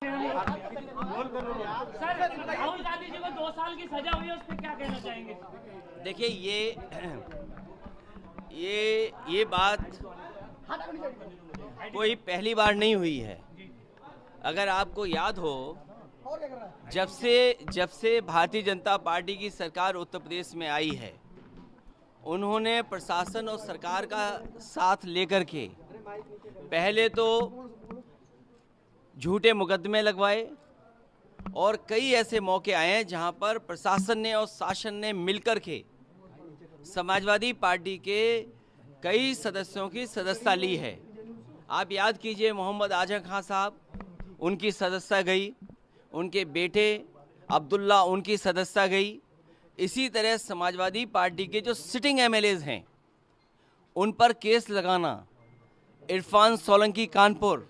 Sir, Rahul Gandhi ji को 2 साल की सजा हुई है, उस पर क्या कहना चाहेंगे? देखिए ये बात कोई पहली बार नहीं हुई है। अगर आपको याद हो, जब से भारतीय जनता पार्टी की सरकार उत्तर प्रदेश में आई है, उन्होंने प्रशासन और सरकार का साथ लेकर के पहले तो झूठे मुकदमे लगवाए और कई ऐसे मौके आए हैं जहां पर प्रशासन ने और शासन ने मिलकर के समाजवादी पार्टी के कई सदस्यों की सदस्यता ली है। आप याद कीजिए, मोहम्मद आजम खान साहब, उनकी सदस्यता गई, उनके बेटे अब्दुल्ला, उनकी सदस्यता गई। इसी तरह समाजवादी पार्टी के जो सिटिंग एमएलएज हैं, उन पर केस लगाना, इरफान सोलंकी कानपुर,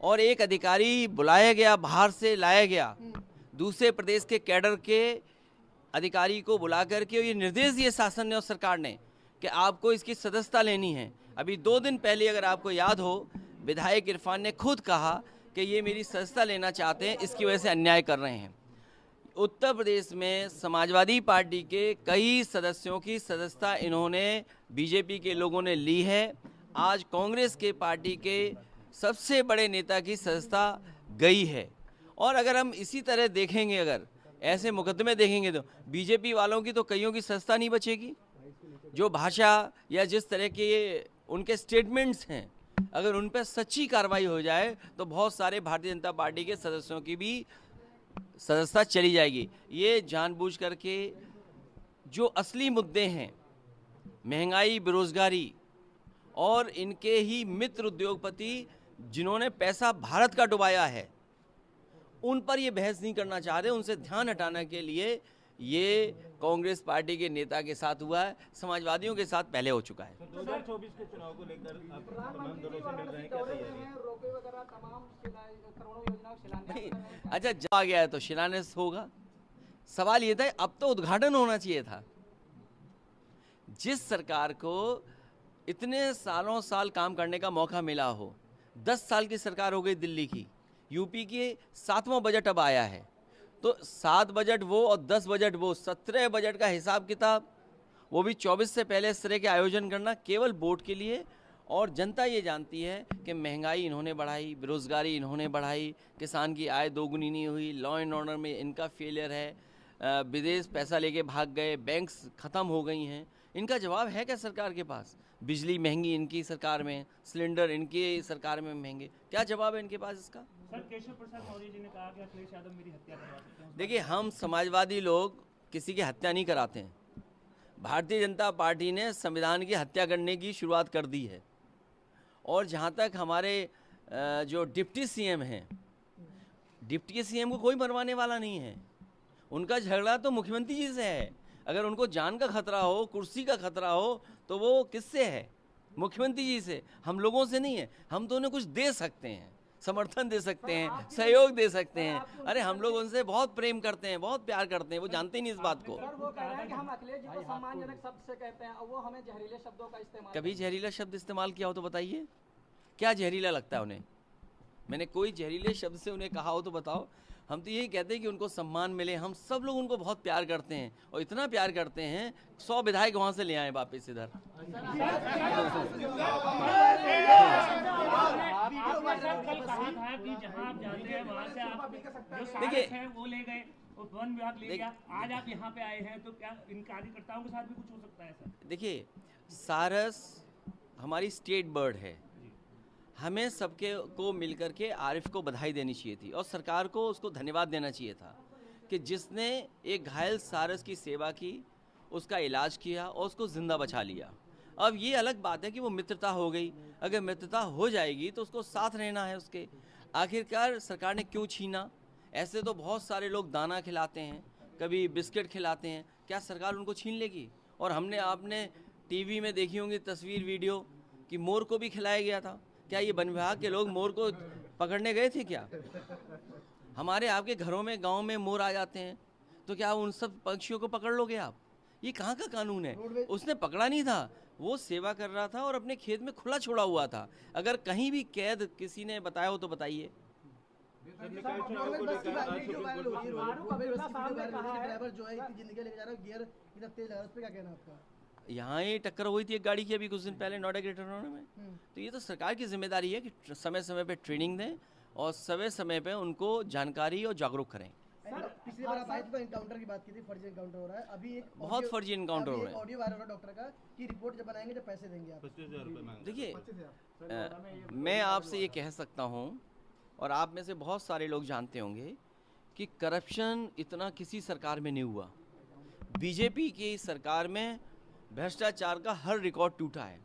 और एक अधिकारी बुलाया गया, बाहर से लाया गया, दूसरे प्रदेश के कैडर के अधिकारी को बुला करके ये निर्देश दिए शासन ने और सरकार ने कि आपको इसकी सदस्यता लेनी है। अभी 2 दिन पहले अगर आपको याद हो, विधायक इरफान ने खुद कहा कि ये मेरी सदस्यता लेना चाहते हैं, इसकी वजह से अन्याय कर रहे हैं। उत्तर प्रदेश में समाजवादी पार्टी के कई सदस्यों की सदस्यता इन्होंने, बीजेपी के लोगों ने ली है। आज कांग्रेस के पार्टी के सबसे बड़े नेता की सदस्यता गई है। और अगर हम इसी तरह देखेंगे, अगर ऐसे मुकदमे देखेंगे, तो बीजेपी वालों की तो कईयों की सदस्यता नहीं बचेगी। जो भाषा या जिस तरह के उनके स्टेटमेंट्स हैं, अगर उन पर सच्ची कार्रवाई हो जाए तो बहुत सारे भारतीय जनता पार्टी के सदस्यों की भी सदस्यता चली जाएगी। ये जानबूझ करके जो असली मुद्दे हैं, महंगाई, बेरोजगारी और इनके ही मित्र उद्योगपति जिन्होंने पैसा भारत का डुबाया है, उन पर ये बहस नहीं करना चाह रहे। उनसे ध्यान हटाने के लिए ये कांग्रेस पार्टी के नेता के साथ हुआ है, समाजवादियों के साथ पहले हो चुका है। 2024 के चुनाव को लेकर आप तमाम दलों से मिल रहे हैं, क्या तैयारी है? अच्छा, जब आ गया है तो शिलान्यास होगा। सवाल ये था, अब तो उद्घाटन होना चाहिए था। जिस सरकार को इतने सालों साल काम करने का मौका मिला हो, 10 साल की सरकार हो गई दिल्ली की, यूपी की 7वां बजट अब आया है, तो 7 बजट वो और 10 बजट वो, 17 बजट का हिसाब किताब, वो भी 24 से पहले इस तरह के आयोजन करना केवल वोट के लिए। और जनता ये जानती है कि महंगाई इन्होंने बढ़ाई, बेरोजगारी इन्होंने बढ़ाई, किसान की आय दोगुनी नहीं हुई, लॉ एंड ऑर्डर में इनका फेलियर है, विदेश पैसा लेके भाग गए, बैंक्स ख़त्म हो गई हैं। इनका जवाब है क्या सरकार के पास? बिजली महंगी इनकी सरकार में, सिलेंडर इनकी सरकार में महंगे, क्या जवाब है इनके पास इसका? सर, केशव प्रसाद मौर्य जी ने कहा कि अखिलेश यादव मेरी हत्या करवा सकते हैं। देखिए, हम समाजवादी लोग किसी की हत्या नहीं कराते हैं। भारतीय जनता पार्टी ने संविधान की हत्या करने की शुरुआत कर दी है। और जहाँ तक हमारे जो डिप्टी सीएम हैं, डिप्टी सीएम को कोई मरवाने वाला नहीं है। उनका झगड़ा तो मुख्यमंत्री जी से है। अगर उनको जान का खतरा हो, कुर्सी का खतरा हो, तो वो किससे है? मुख्यमंत्री जी से, हम लोगों से नहीं है। हम तो उन्हें कुछ दे सकते हैं, समर्थन दे सकते हैं, सहयोग दे सकते हैं। अरे हम लोग उनसे बहुत प्रेम करते हैं, बहुत प्यार करते हैं, वो जानते ही नहीं इस बात को। सर, वो कह रहे हैं कि हम अखिलेश जी को सम्मानजनक शब्द से कहते हैं और वो हमें जहरीले शब्दों का इस्तेमाल। कभी जहरीला शब्द इस्तेमाल किया हो तो बताइए, क्या जहरीला लगता है उन्हें? मैंने कोई जहरीले शब्द से उन्हें कहा हो तो बताओ। हम तो यही कहते हैं कि उनको सम्मान मिले। हम सब लोग उनको बहुत प्यार करते हैं और इतना प्यार करते हैं, 100 विधायक वहाँ से ले आए वापस इधर। आपने सर कल कहा था कि जहां आप जाते हैं वहां से आप जो सारस है वो ले गए, वन विभाग ले गया। आज आप यहाँ पे आए हैं, तो क्या इन कार्यकर्ताओं के साथ भी कुछ हो सकता है सर? देखिए, सारस हमारी स्टेट बर्ड है। हमें सबके को मिलकर के आरिफ को बधाई देनी चाहिए थी और सरकार को उसको धन्यवाद देना चाहिए था कि जिसने एक घायल सारस की सेवा की, उसका इलाज किया और उसको ज़िंदा बचा लिया। अब ये अलग बात है कि वो मित्रता हो गई। अगर मित्रता हो जाएगी तो उसको साथ रहना है उसके। आखिरकार सरकार ने क्यों छीना? ऐसे तो बहुत सारे लोग दाना खिलाते हैं, कभी बिस्किट खिलाते हैं, क्या सरकार उनको छीन लेगी? और आपने टीवी में देखी होंगी तस्वीर, वीडियो कि मोर को भी खिलाया गया था। क्या ये वन विभाग के लोग मोर को पकड़ने गए थे क्या? हमारे आपके घरों में, गांव में मोर आ जाते हैं, तो क्या उन सब पक्षियों को पकड़ लोगे आप? ये कहाँ का कानून है? उसने पकड़ा नहीं था, वो सेवा कर रहा था और अपने खेत में खुला छोड़ा हुआ था। अगर कहीं भी कैद किसी ने बताया हो तो बताइए। सर, निकाय चुनाव को लेकर आज सुप्रीम कोर्ट में सुनवाई। फारूक अब्दुल्ला साहब ने कहा है ड्राइवर जो है इतनी जिंदगी लेके जा रहा है, गियर इतना तेज लगा रहा है, उस पे क्या कहना है आपका? यहाँ ही टक्कर हुई थी एक गाड़ी की अभी कुछ दिन पहले नोएडा ग्रेटर नोएडा में। तो ये तो सरकार की जिम्मेदारी है कि समय समय पे ट्रेनिंग दें और समय समय पे उनको जानकारी और जागरूक करें। पिछली बार आप आए थे तो एनकाउंटर की बात की थी, फर्जी एनकाउंटर हो रहा है अभी। एक बहुत फर्जी एनकाउंटर हो रहे हैं। ऑडियो वायरल हो रहा है डॉक्टर का कि रिपोर्ट जब बनाएंगे जब पैसे देंगे आप। 25,000 रुपये मांग। देखिए, मैं आपसे ये कह सकता हूँ और आप में से बहुत सारे लोग जानते होंगे कि करप्शन इतना किसी सरकार में नहीं हुआ। बीजेपी की सरकार में भ्रष्टाचार का हर रिकॉर्ड टूटा है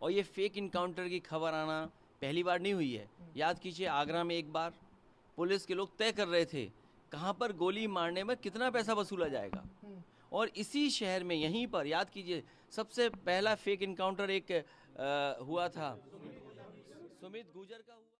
और ये फेक इनकाउंटर की खबर आना पहली बार नहीं हुई है। याद कीजिए, आगरा में एक बार पुलिस के लोग तय कर रहे थे कहाँ पर गोली मारने में कितना पैसा वसूला जाएगा, और इसी शहर में यहीं पर याद कीजिए सबसे पहला फेक इनकाउंटर एक हुआ था, सुमित गुजर का हुआ।